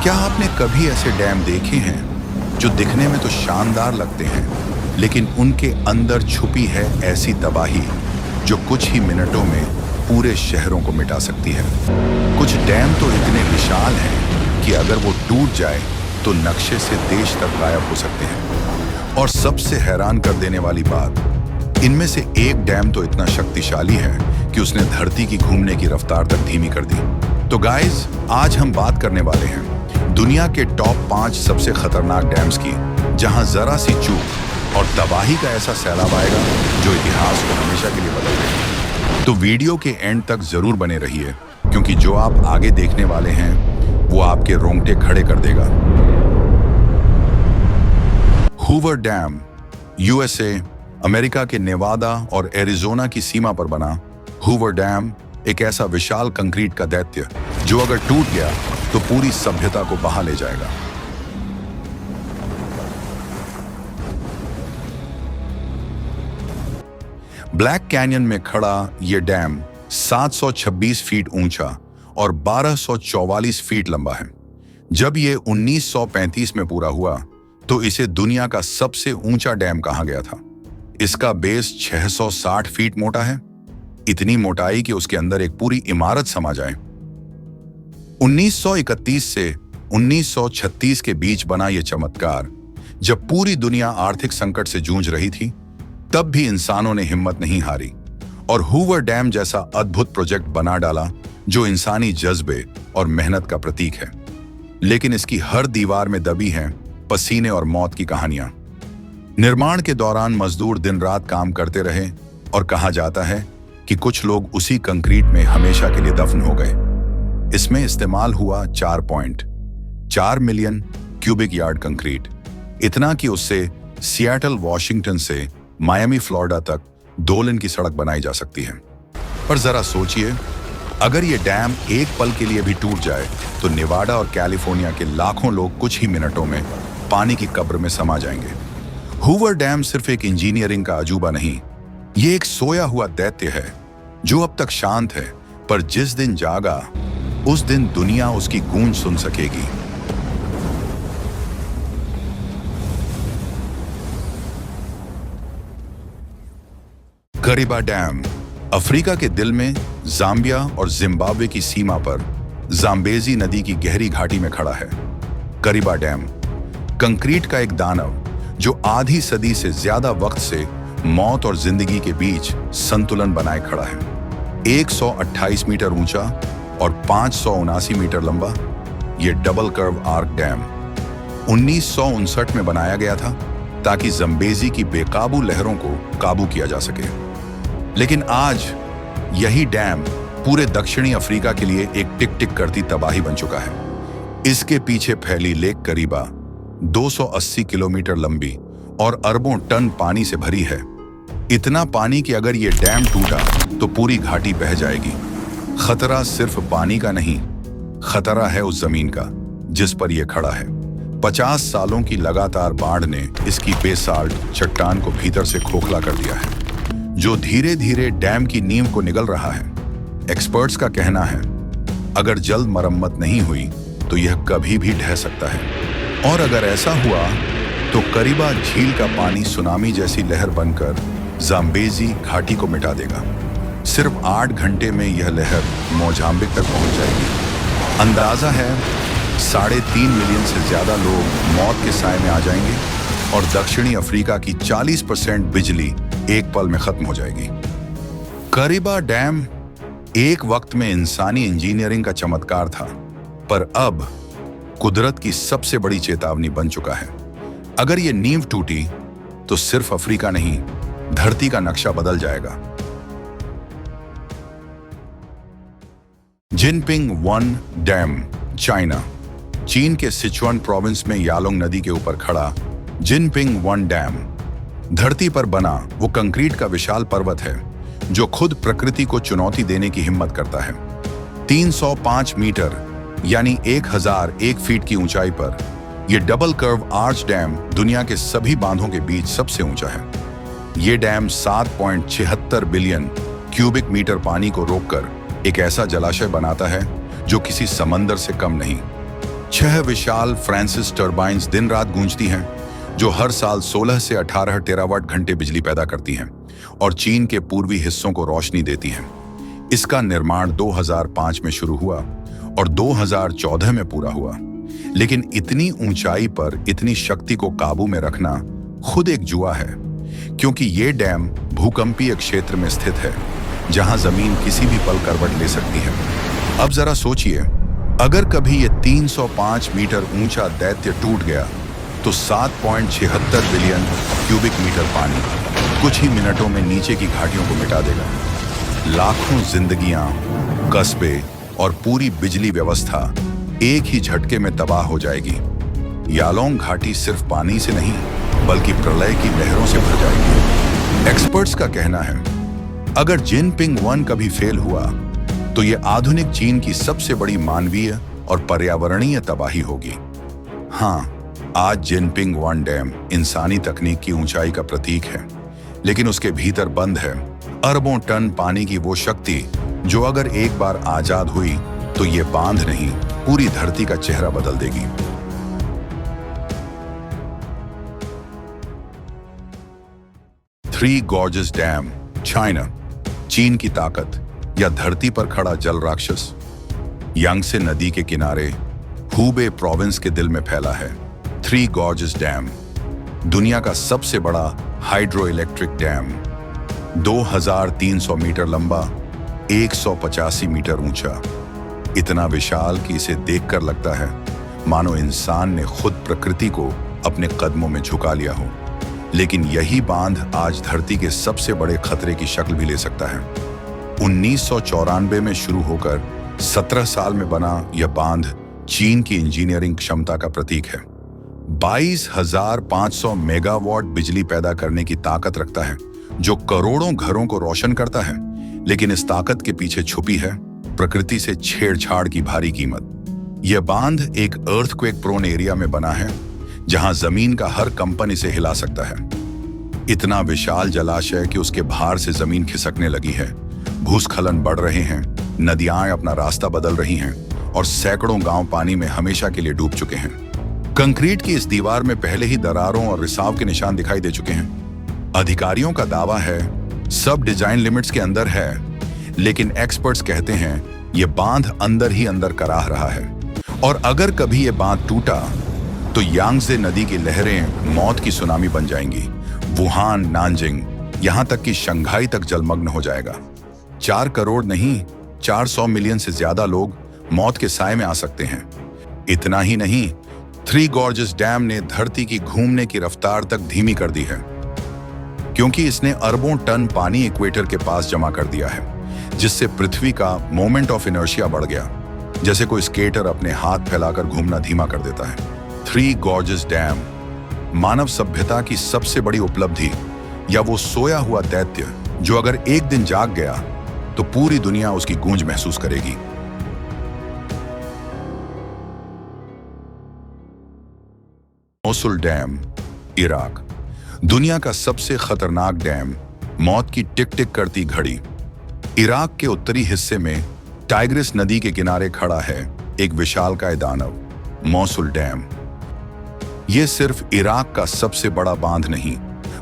क्या आपने कभी ऐसे डैम देखे हैं जो दिखने में तो शानदार लगते हैं, लेकिन उनके अंदर छुपी है ऐसी तबाही जो कुछ ही मिनटों में पूरे शहरों को मिटा सकती है। कुछ डैम तो इतने विशाल हैं कि अगर वो टूट जाए तो नक्शे से देश तक गायब हो सकते हैं। और सबसे हैरान कर देने वाली बात, इनमें से एक डैम तो इतना शक्तिशाली है कि उसने धरती की घूमने की रफ्तार तक धीमी कर दी। तो गाइस, आज हम बात करने वाले हैं दुनिया के टॉप 5 सबसे खतरनाक डैम्स की, जहां जरा सी चूक और तबाही का ऐसा सैलाब आएगा जो इतिहास को हमेशा के लिए बदल देगा। तो वीडियो के एंड तक जरूर बने रहिए, क्योंकि जो आप आगे देखने वाले हैं वो आपके रोंगटे खड़े कर देगा। हूवर डैम यूएसए, अमेरिका के नेवादा और एरिजोना की सीमा पर बना हूवर डैम एक ऐसा विशाल कंक्रीट का दैत्य जो अगर टूट गया तो पूरी सभ्यता को बहा ले जाएगा। ब्लैक कैनियन में खड़ा यह डैम 726 फीट ऊंचा और 1244 फीट लंबा है। जब यह 1935 में पूरा हुआ तो इसे दुनिया का सबसे ऊंचा डैम कहा गया था। इसका बेस 660 फीट मोटा है, इतनी मोटाई कि उसके अंदर एक पूरी इमारत समा जाए। 1931 से 1936 के बीच बना यह चमत्कार, जब पूरी दुनिया आर्थिक संकट से जूझ रही थी, तब भी इंसानों ने हिम्मत नहीं हारी और हूवर डैम जैसा अद्भुत प्रोजेक्ट बना डाला जो इंसानी जज्बे और मेहनत का प्रतीक है। लेकिन इसकी हर दीवार में दबी हैं पसीने और मौत की कहानियां। निर्माण के दौरान मजदूर दिन रात काम करते रहे और कहा जाता है कि कुछ लोग उसी कंक्रीट में हमेशा के लिए दफन हो गए। इसमें इस्तेमाल हुआ 4.4 मिलियन क्यूबिक यार्ड कंक्रीट, इतना कि उससे सियाटल वॉशिंगटन से मायामी फ्लोरिडा तक 2 लेन की सड़क बनाई जा सकती है। पर जरा सोचिए, अगर ये डैम एक पल के लिए भी टूट जाए तो नेवाडा और कैलिफोर्निया के लाखों लोग कुछ ही मिनटों में पानी की कब्र में समा जाएंगे। हूवर डैम सिर्फ एक इंजीनियरिंग का अजूबा नहीं, ये एक सोया हुआ दैत्य है जो अब तक शांत है, पर जिस दिन जागा उस दिन दुनिया उसकी गूंज सुन सकेगी। करीबा डैम अफ्रीका के दिल में जाम्बिया और जिम्बाब्वे की सीमा पर जाम्बेजी नदी की गहरी घाटी में खड़ा है। करीबा डैम कंक्रीट का एक दानव जो आधी सदी से ज्यादा वक्त से मौत और जिंदगी के बीच संतुलन बनाए खड़ा है। 128 मीटर ऊंचा और 579 मीटर लंबा, यह डबल कर्व आर्क डैम 1959 में बनाया गया था ताकि जम्बेजी की बेकाबू लहरों को काबू किया जा सके। लेकिन आज यही डैम पूरे दक्षिणी अफ्रीका के लिए एक टिक टिक करती तबाही बन चुका है। इसके पीछे फैली लेक करीबा 280 किलोमीटर लंबी और अरबों टन पानी से भरी है। इतना पानी कि अगर यह डैम टूटा तो पूरी घाटी बह जाएगी। खतरा सिर्फ पानी का नहीं, खतरा है उस जमीन का जिस पर यह खड़ा है। 50 सालों की लगातार बाढ़ ने इसकी बेसाल्ट चट्टान को भीतर से खोखला कर दिया है, जो धीरे धीरे डैम की नींव को निगल रहा है। एक्सपर्ट्स का कहना है, अगर जल्द मरम्मत नहीं हुई तो यह कभी भी ढह सकता है। और अगर ऐसा हुआ तो करीबा झील का पानी सुनामी जैसी लहर बनकर जाम्बेजी घाटी को मिटा देगा। सिर्फ 8 घंटे में यह लहर मोजाम्बिक तक पहुंच जाएगी। अंदाजा है 3.5 मिलियन से ज्यादा लोग मौत के साए में आ जाएंगे और दक्षिणी अफ्रीका की 40% बिजली एक पल में खत्म हो जाएगी। करीबा डैम एक वक्त में इंसानी इंजीनियरिंग का चमत्कार था, पर अब कुदरत की सबसे बड़ी चेतावनी बन चुका है। अगर यह नींव टूटी तो सिर्फ अफ्रीका नहीं, धरती का नक्शा बदल जाएगा। जिनपिंग 1 डैम चाइना, चीन के सिचुआन प्रोविंस में यालोंग नदी के ऊपर खड़ा जिनपिंग 1 डैम धरती पर बना वो कंक्रीट का विशाल पर्वत है जो खुद प्रकृति को चुनौती देने की हिम्मत करता है। 305 मीटर यानी 1001 फीट की ऊंचाई पर यह डबल कर्व आर्च डैम दुनिया के सभी बांधों के बीच सबसे ऊंचा है। यह डैम 7.76 बिलियन क्यूबिक मीटर पानी को रोककर एक ऐसा जलाशय बनाता है जो किसी समंदर से कम नहीं। 6 विशाल फ्रांसिस टर्बाइन्स दिन रात गूंजती हैं, जो हर साल 16 से 18 टेरावाट घंटे बिजली पैदा करती हैं और चीन के पूर्वी हिस्सों को रोशनी देती हैं। इसका निर्माण 2005 में शुरू हुआ और 2014 में पूरा हुआ। लेकिन इतनी ऊंचाई पर इतनी शक्ति को काबू में रखना खुद एक जुआ है, क्योंकि ये डैम भूकंपीय क्षेत्र में स्थित है, जहां जमीन किसी भी पल करवट ले सकती है। अब जरा सोचिए, अगर कभी ये 305 मीटर ऊंचा दैत्य टूट गया तो 7.76 बिलियन क्यूबिक मीटर पानी कुछ ही मिनटों में नीचे की घाटियों को मिटा देगा। लाखों जिंदगियां, कस्बे और पूरी बिजली व्यवस्था एक ही झटके में तबाह हो जाएगी। यालोंग घाटी सिर्फ पानी से नहीं बल्कि प्रलय की लहरों से भर जाएगी। एक्सपर्ट्स का कहना है, अगर जिनपिंग 1 कभी फेल हुआ तो यह आधुनिक चीन की सबसे बड़ी मानवीय और पर्यावरणीय तबाही होगी। हाँ, आज जिनपिंग 1 डैम इंसानी तकनीक की ऊंचाई का प्रतीक है, लेकिन उसके भीतर बंद है अरबों टन पानी की वो शक्ति जो अगर एक बार आजाद हुई तो ये बांध नहीं, पूरी धरती का चेहरा बदल देगी। थ्री गॉर्जेस डैम, चाइना, चीन की ताकत या धरती पर खड़ा जल राक्षस। यांगसे नदी के किनारे हुबे प्रोविंस के दिल में फैला है थ्री गॉर्जेस डैम, दुनिया का सबसे बड़ा हाइड्रो इलेक्ट्रिक डैम। 2300 मीटर लंबा, 185 मीटर ऊंचा, इतना विशाल कि इसे देखकर लगता है मानो इंसान ने खुद प्रकृति को अपने कदमों में झुका लिया हो। लेकिन यही बांध आज धरती के सबसे बड़े खतरे की शक्ल भी ले सकता है। 1994 में शुरू होकर 17 साल में बना यह बांध चीन की इंजीनियरिंग क्षमता का प्रतीक है। 22,500 मेगावाट बिजली पैदा करने की ताकत रखता है, जो करोड़ों घरों को रोशन करता है। लेकिन इस ताकत के पीछे छुपी है प्रकृति से छेड़छाड़ की भारी कीमत। यह बांध एक अर्थक्वेक प्रोन एरिया में बना है, जहां जमीन का हर कंपन इसे हिला सकता है। इतना विशाल जलाशय कि उसके भार से जमीन खिसकने लगी है, भूस्खलन बढ़ रहे हैं, नदियां अपना रास्ता बदल रही हैं और सैकड़ों गांव पानी में हमेशा के लिए डूब चुके हैं। कंक्रीट की इस दीवार में पहले ही दरारों और रिसाव के निशान दिखाई दे चुके हैं। अधिकारियों का दावा है सब डिजाइन लिमिट्स के अंदर है, लेकिन एक्सपर्ट्स कहते हैं यह बांध अंदर ही अंदर कराह रहा है। और अगर कभी यह बांध टूटा तो यांगजे नदी की लहरें मौत की सुनामी बन जाएंगी। वुहान, नानजिंग, यहां तक कि शंघाई तक जलमग्न हो जाएगा। 4 करोड़ नहीं, 400 मिलियन से ज्यादा लोग मौत के साए में आ सकते हैं। इतना ही नहीं, थ्री गॉर्जेस डैम ने धरती की घूमने की रफ्तार तक धीमी कर दी है, क्योंकि इसने अरबों टन पानी इक्वेटर के पास जमा कर दिया है, जिससे पृथ्वी का मोमेंट ऑफ इनर्शिया बढ़ गया, जैसे कोई स्केटर अपने हाथ फैलाकर घूमना धीमा कर देता है। थ्री गॉर्जेस डैम मानव सभ्यता की सबसे बड़ी उपलब्धि, या वो सोया हुआ दैत्य जो अगर एक दिन जाग गया तो पूरी दुनिया उसकी गूंज महसूस करेगी। मोसुल डैम, इराक, दुनिया का सबसे खतरनाक डैम, मौत की टिक टिक करती घड़ी। इराक के उत्तरी हिस्से में टाइग्रिस नदी के किनारे खड़ा है एक विशालकाय दानव, मोसुल डैम। यह सिर्फ इराक का सबसे बड़ा बांध नहीं,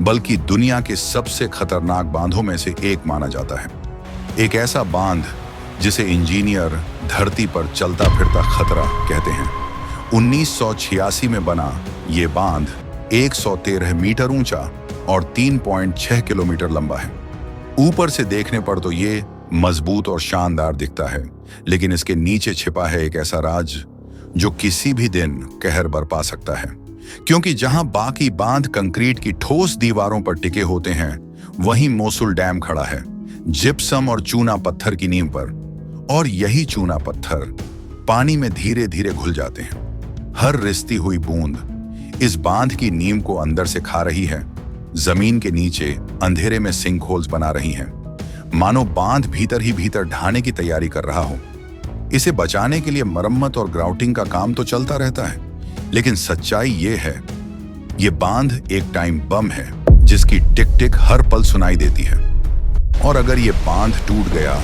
बल्कि दुनिया के सबसे खतरनाक बांधों में से एक माना जाता है। एक ऐसा बांध जिसे इंजीनियर धरती पर चलता फिरता खतरा कहते हैं। 1986 में बना ये बांध 113 मीटर ऊंचा और 3.6 किलोमीटर लंबा है। ऊपर से देखने पर तो ये मजबूत और शानदार दिखता है, लेकिन इसके नीचे छिपा है एक ऐसा राज जो किसी भी दिन कहर बरपा सकता है। क्योंकि जहां बाकी बांध कंक्रीट की ठोस दीवारों पर टिके होते हैं, वहीं मोसुल डैम खड़ा है जिप्सम और चूना पत्थर की नींव पर। और यही चूना पत्थर पानी में धीरे धीरे घुल जाते हैं। हर रिसती हुई बूंद इस बांध की नींव को अंदर से खा रही है, जमीन के नीचे अंधेरे में सिंक होल्स बना रही है, मानो बांध भीतर ही भीतर ढाने की तैयारी कर रहा हो। इसे बचाने के लिए मरम्मत और ग्राउटिंग का काम तो चलता रहता है, लेकिन सच्चाई ये है, ये बांध एक टाइम बम है जिसकी टिक टिक हर पल सुनाई देती है। और अगर ये बांध टूट गया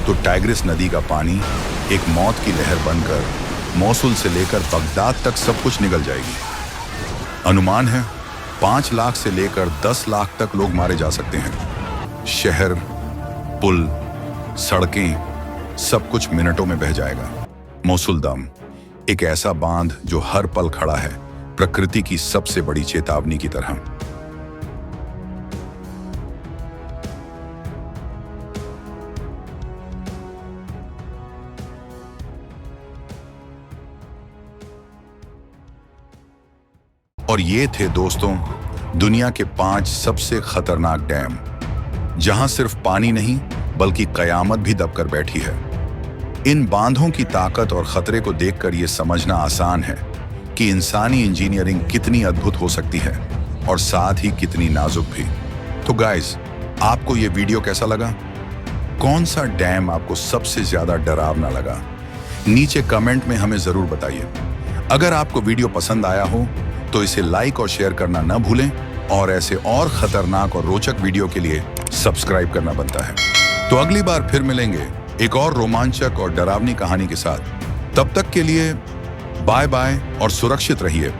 तो टाइग्रिस नदी का पानी एक मौत की लहर बनकर मौसुल से लेकर बगदाद तक सब कुछ निगल जाएगी। अनुमान है 5 लाख से लेकर 10 लाख तक लोग मारे जा सकते हैं। शहर, पुल, सड़कें, सब कुछ मिनटों में बह जाएगा। मौसुल दम, एक ऐसा बांध जो हर पल खड़ा है, प्रकृति की सबसे बड़ी चेतावनी की तरह। और ये थे दोस्तों दुनिया के 5 सबसे खतरनाक डैम, जहां सिर्फ पानी नहीं बल्कि कयामत भी दबकर बैठी है। इन बांधों की ताकत और खतरे को देखकर यह समझना आसान है कि इंसानी इंजीनियरिंग कितनी अद्भुत हो सकती है और साथ ही कितनी नाजुक भी। तो गाइस, आपको यह वीडियो कैसा लगा? कौन सा डैम आपको सबसे ज्यादा डरावना लगा? नीचे कमेंट में हमें जरूर बताइए। अगर आपको वीडियो पसंद आया हो तो इसे लाइक और शेयर करना न भूलें और ऐसे और खतरनाक और रोचक वीडियो के लिए सब्सक्राइब करना बनता है। तो अगली बार फिर मिलेंगे एक और रोमांचक और डरावनी कहानी के साथ। तब तक के लिए बाय बाय और सुरक्षित रहिए।